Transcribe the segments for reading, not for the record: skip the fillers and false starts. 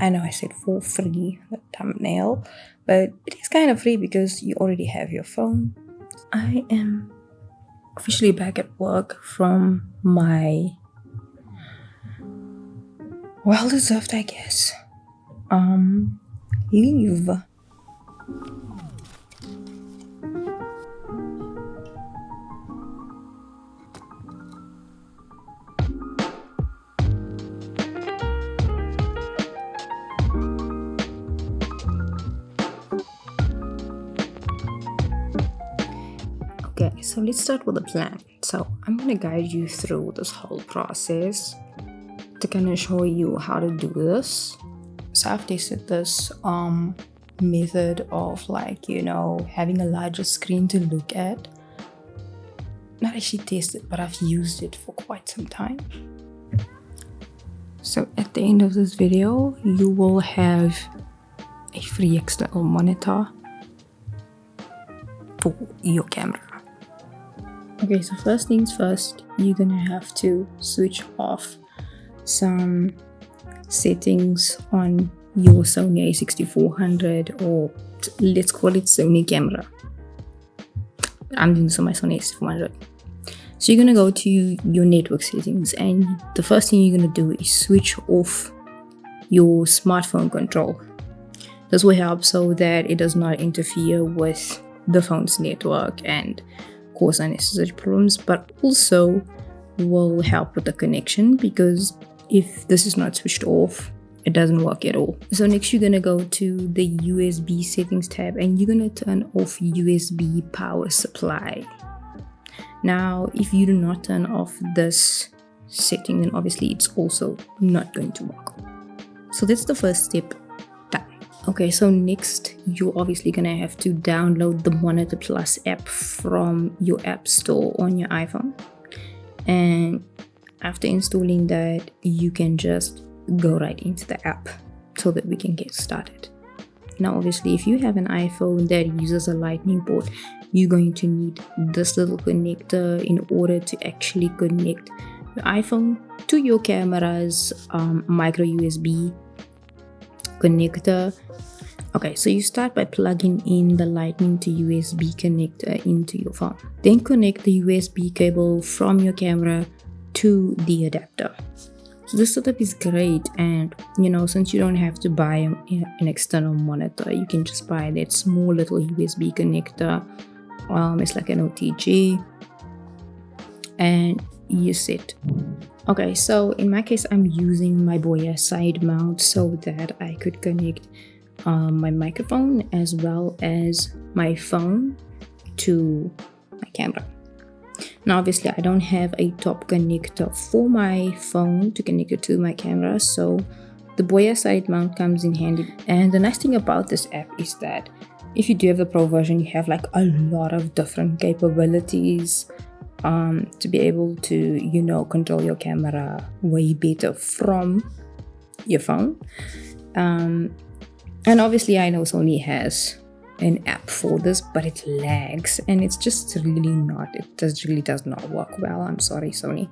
I know I said for free, the thumbnail, but it is kind of free because you already have your phone. I am officially back at work from my well-deserved, I guess, leave. Okay, so let's start with the plan. So I'm gonna guide you through this whole process to kind of show you how to do this. So I've tested this method of, like, you know, having a larger screen to look at. Not actually tested, but I've used it for quite some time. So at the end of this video, you will have a free external monitor for your camera. Okay, so first things first, you're gonna have to switch off some settings on your Sony a6400, or let's call it Sony camera. I'm doing this on my Sony a6400. So you're gonna go to your network settings, and the first thing you're gonna do is switch off your smartphone control. This will help so that it does not interfere with the phone's network and cause unnecessary problems, but also will help with the connection, because if this is not switched off, it doesn't work at all. So next you're gonna go to the USB settings tab, and you're gonna turn off USB power supply. Now if you do not turn off this setting, then obviously it's also not going to work. So that's the first step done. Okay, so next you're obviously gonna have to download the Monitor Plus app from your app store on your iPhone, and after installing that, you can just go right into the app so that we can get started. Now obviously if you have an iPhone that uses a lightning port, you're going to need this little connector in order to actually connect your iPhone to your camera's micro USB connector. Okay, so you start by plugging in the lightning to USB connector into your phone. Then connect the USB cable from your camera to the adapter. So this setup is great, and you know, since you don't have to buy an external monitor, you can just buy that small little USB connector. It's like an OTG, and you're set. Okay, so in my case, I'm using my Boya side mount so that I could connect my microphone as well as my phone to my camera. Now obviously I don't have a top connector for my phone to connect it to my camera, so the Boya side mount comes in handy. And the nice thing about this app is that if you do have the pro version, you have like a lot of different capabilities to be able to, you know, control your camera way better from your phone. And obviously I know Sony has an app for this, but it lags, and it's just really not, really does not work well. I'm sorry, Sony.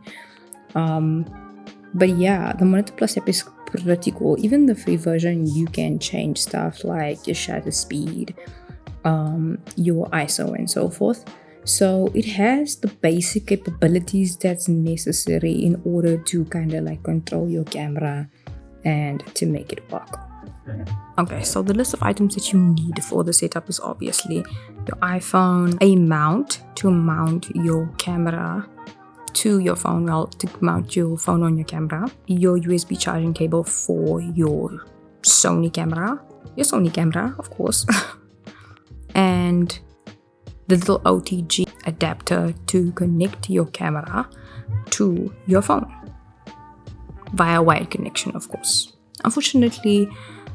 But yeah, the Monitor Plus app is pretty cool. Even the free version, you can change stuff like your shutter speed, your ISO, and so forth. So it has the basic capabilities that's necessary in order to kind of like control your camera and to make it work. Okay, so the list of items that you need for the setup is obviously your iPhone, a mount to mount your camera to your phone, well, to mount your phone on your camera, your USB charging cable for your Sony camera, of course, and the little OTG adapter to connect your camera to your phone via wired connection, of course. Unfortunately,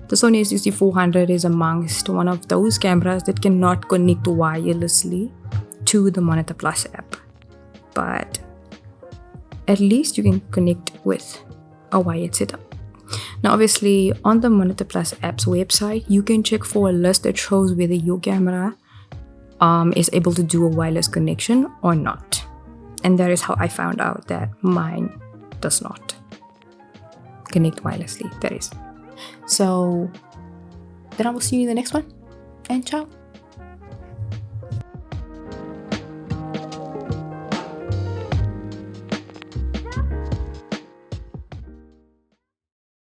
the Sony a6400 is amongst one of those cameras that cannot connect wirelessly to the Monitor Plus app, but at least you can connect with a wired setup. Now obviously on the Monitor Plus app's website, you can check for a list that shows whether your camera is able to do a wireless connection or not, and that is how I found out that mine does not connect wirelessly, that is. So then I will see you in the next one, and ciao.